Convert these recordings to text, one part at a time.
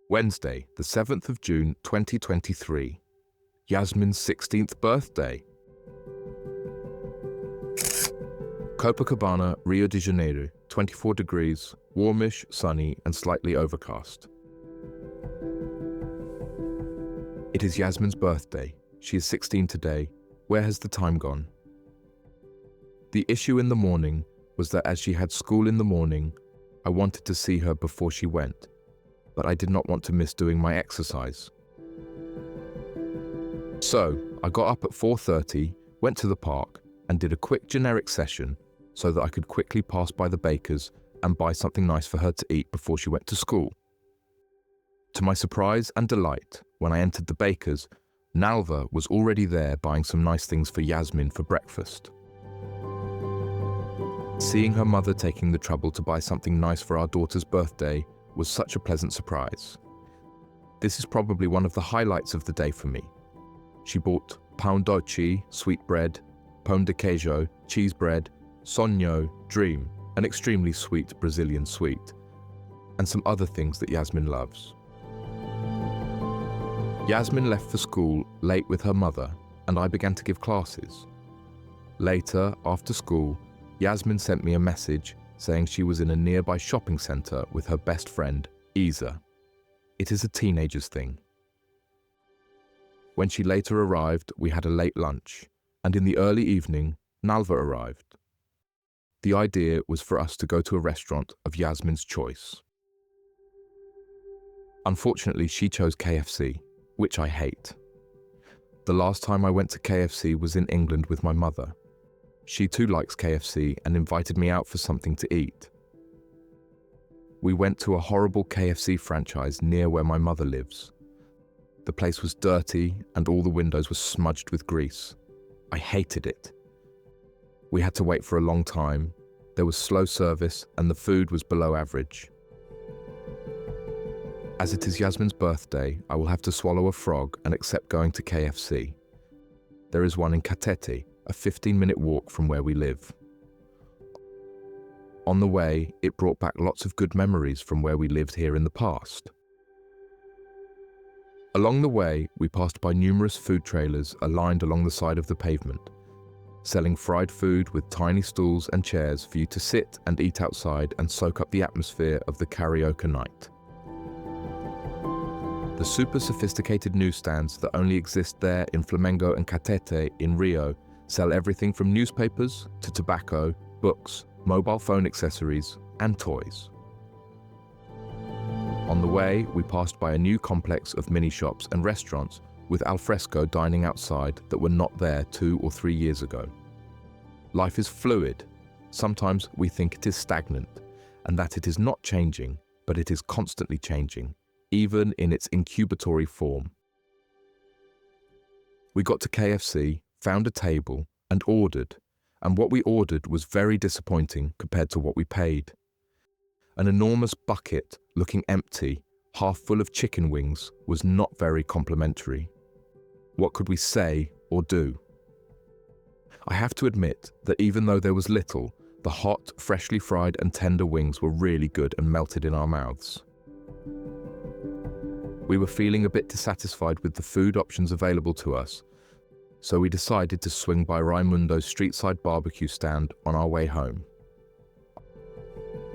Wednesday, the 7th of June 2023. Yasmin's 16th birthday. Copacabana, Rio de Janeiro, 24 degrees, warmish, sunny and slightly overcast. It is Yasmin's birthday. She is 16 today. Where has the time gone? The issue in the morning was that as she had school in the morning, I wanted to see her before she went, but I did not want to miss doing my exercise. So I got up at 4:30, went to the park and did a quick generic session so that I could quickly pass by the baker's and buy something nice for her to eat before she went to school. To my surprise and delight, when I entered the baker's, Nalva was already there buying some nice things for Yasmin for breakfast. Seeing her mother taking the trouble to buy something nice for our daughter's birthday was such a pleasant surprise. This is probably one of the highlights of the day for me. She bought pão doce, sweet bread, pão de queijo, cheese bread, sonho, dream, an extremely sweet Brazilian sweet, and some other things that Yasmin loves. Yasmin left for school late with her mother, and I began to give classes. Later, after school, Yasmin sent me a message saying she was in a nearby shopping center with her best friend, Isa. It is a teenager's thing. When she later arrived, we had a late lunch, and in the early evening, Nalva arrived. The idea was for us to go to a restaurant of Yasmin's choice. Unfortunately, she chose KFC, which I hate. The last time I went to KFC was in England with my mother. She too likes KFC and invited me out for something to eat. We went to a horrible KFC franchise near where my mother lives. The place was dirty and all the windows were smudged with grease. I hated it. We had to wait for a long time. There was slow service and the food was below average. As it is Yasmin's birthday, I will have to swallow a frog and accept going to KFC. There is one in Catete, a 15-minute walk from where we live. On the way, it brought back lots of good memories from where we lived here in the past. Along the way, we passed by numerous food trailers aligned along the side of the pavement, selling fried food with tiny stools and chairs for you to sit and eat outside and soak up the atmosphere of the karaoke night. The super sophisticated newsstands that only exist there in Flamengo and Catete in Rio sell everything from newspapers to tobacco, books, mobile phone accessories, and toys. On the way, we passed by a new complex of mini shops and restaurants with alfresco dining outside that were not there 2 or 3 years ago. Life is fluid. Sometimes we think it is stagnant and that it is not changing, but it is constantly changing, even in its incubatory form. We got to KFC, found a table and ordered, and what we ordered was very disappointing compared to what we paid. An enormous bucket, looking empty, half full of chicken wings, was not very complimentary. What could we say or do? I have to admit that even though there was little, the hot, freshly fried and tender wings were really good and melted in our mouths. We were feeling a bit dissatisfied with the food options available to us, so we decided to swing by Raimundo's street-side barbecue stand on our way home.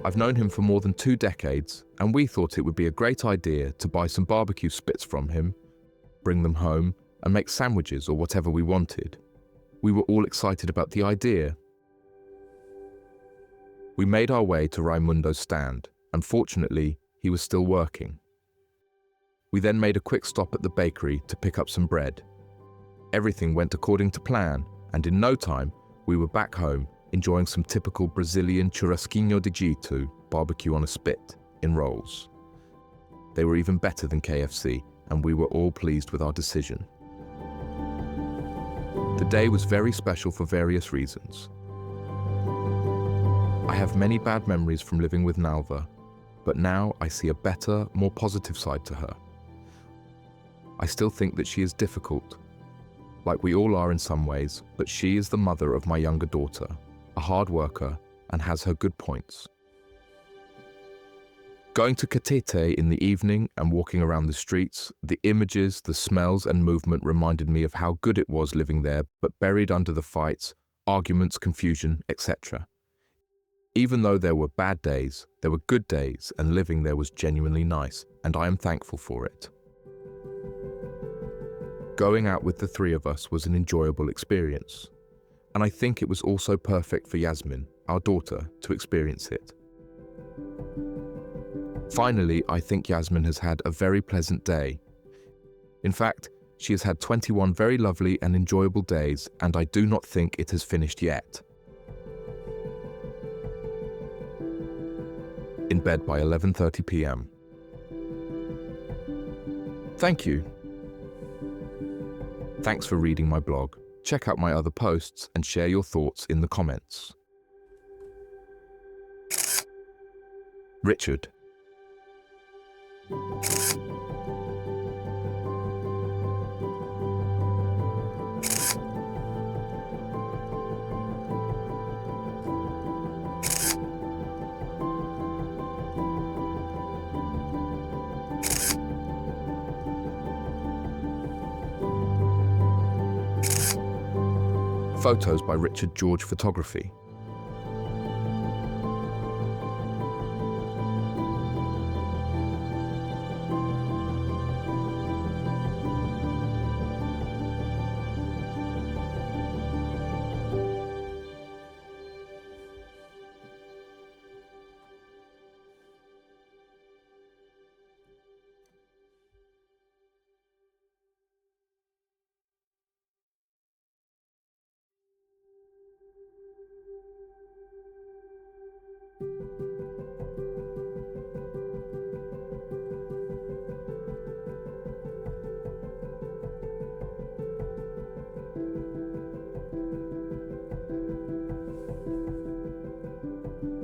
I've known him for more than 2 decades, and we thought it would be a great idea to buy some barbecue spits from him, bring them home, and make sandwiches or whatever we wanted. We were all excited about the idea. We made our way to Raimundo's stand. Unfortunately, he was still working. We then made a quick stop at the bakery to pick up some bread. Everything went according to plan, and in no time, we were back home enjoying some typical Brazilian churrasquinho de guito, barbecue on a spit, in rolls. They were even better than KFC, and we were all pleased with our decision. The day was very special for various reasons. I have many bad memories from living with Nalva, but now I see a better, more positive side to her. I still think that she is difficult, like we all are in some ways, but she is the mother of my younger daughter, a hard worker, and has her good points. Going to Catete in the evening and walking around the streets, the images, the smells and movement reminded me of how good it was living there, but buried under the fights, arguments, confusion, etc. Even though there were bad days, there were good days, and living there was genuinely nice, and I am thankful for it. Going out with the three of us was an enjoyable experience, and I think it was also perfect for Yasmin, our daughter, to experience it. Finally, I think Yasmin has had a very pleasant day. In fact, she has had 21 very lovely and enjoyable days, and I do not think it has finished yet. In bed by 11:30 p.m. Thank you. Thanks for reading my blog. Check out my other posts and share your thoughts in the comments. Richard. Photos by Richard George Photography.